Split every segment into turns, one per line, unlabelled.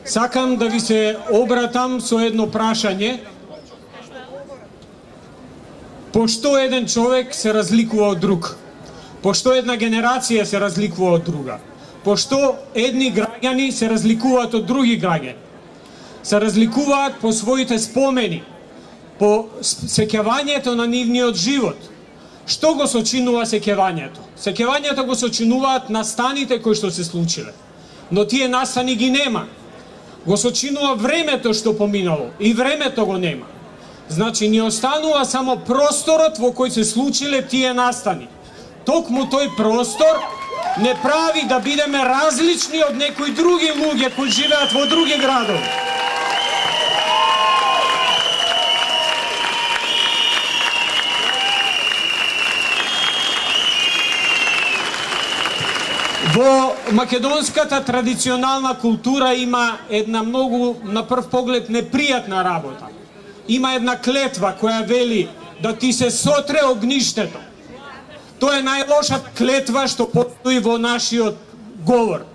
Сакам да ви се обратам со едно прашање. Пошто еден човек се разликува од друг? Пошто една генерација се разликува од друга? Пошто едни граѓани се разликуваат од други граѓани? Се разликуваат по своите спомени, по сеќавањето на нивниот живот. Што го сочинува сеќавањето? Сеќавањето го сочинуваат настаните кои што се случиле. Но тие настани ги нема. Го сочинува времето што поминало и времето го нема. Значи ни останува само просторот во кој се случиле тие настани. Токму тој простор не прави да бидеме различни од некои други луѓе кои живеат во други градови. Во македонската традиционална култура има една многу, на прв поглед, непријатна работа. Има една клетва која вели да ти се сотре огништето. Тоа е најлошата клетва што постои во нашиот говор.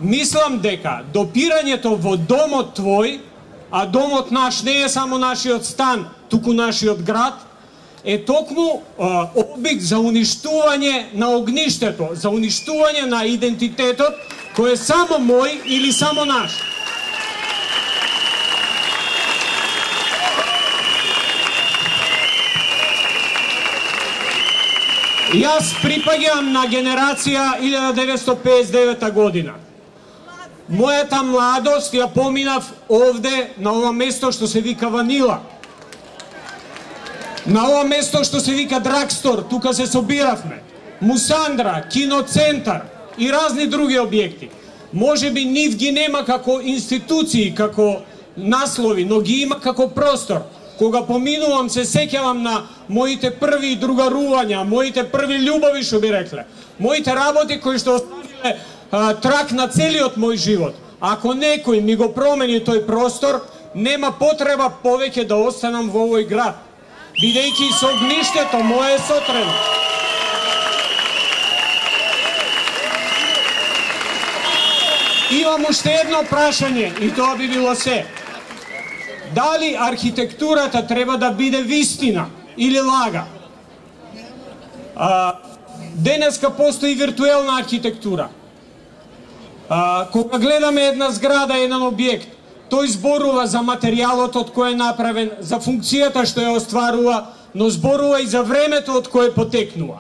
Мислам дека допирањето во домот твој, а домот наш не е само нашиот стан, туку нашиот град, е токму обид за уништување на огништето, за уништување на идентитетот кој е само мој или само наш. Јас припаѓам на генерација 1959 година. Мојата младост ја поминав овде на ова место што се вика Ванила. На ова место што се вика Драгстор, тука се собиравме. Мусандра, киноцентар и разни други објекти. Може би нив ги нема како институции, како наслови, но ги има како простор. Кога поминувам, се сеќавам на моите први другарувања, моите први љубови, што би рекле. Моите работи кои што оставиле трак на целиот мој живот. Ако некој ми го промени тој простор, нема потреба повеќе да останам во овој град. Бидејќи со огништето мое сотрено. Имам уште едно прашање и тоа би било се. Дали архитектурата треба да биде вистина или лага? Денеска постои виртуелна архитектура. Кога гледаме една зграда, еден објект, тој зборува за материјалот од кој е направен, за функцијата што ја остварува, но зборува и за времето од кое потекнува.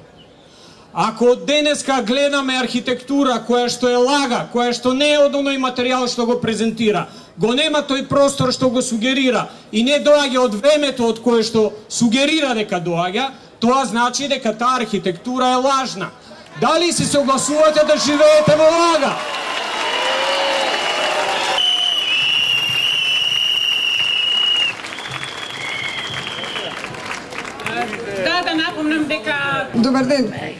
Ако денеска гледаме архитектура која што е лага, која што не е од оној материјал што го презентира, го нема тој простор што го сугерира и не доаѓа од времето од кое што сугерира дека доаѓа, тоа значи дека таа архитектура е лажна. Дали се согласувате да живеете во лага?
Да напомнам дека...
Добар ден.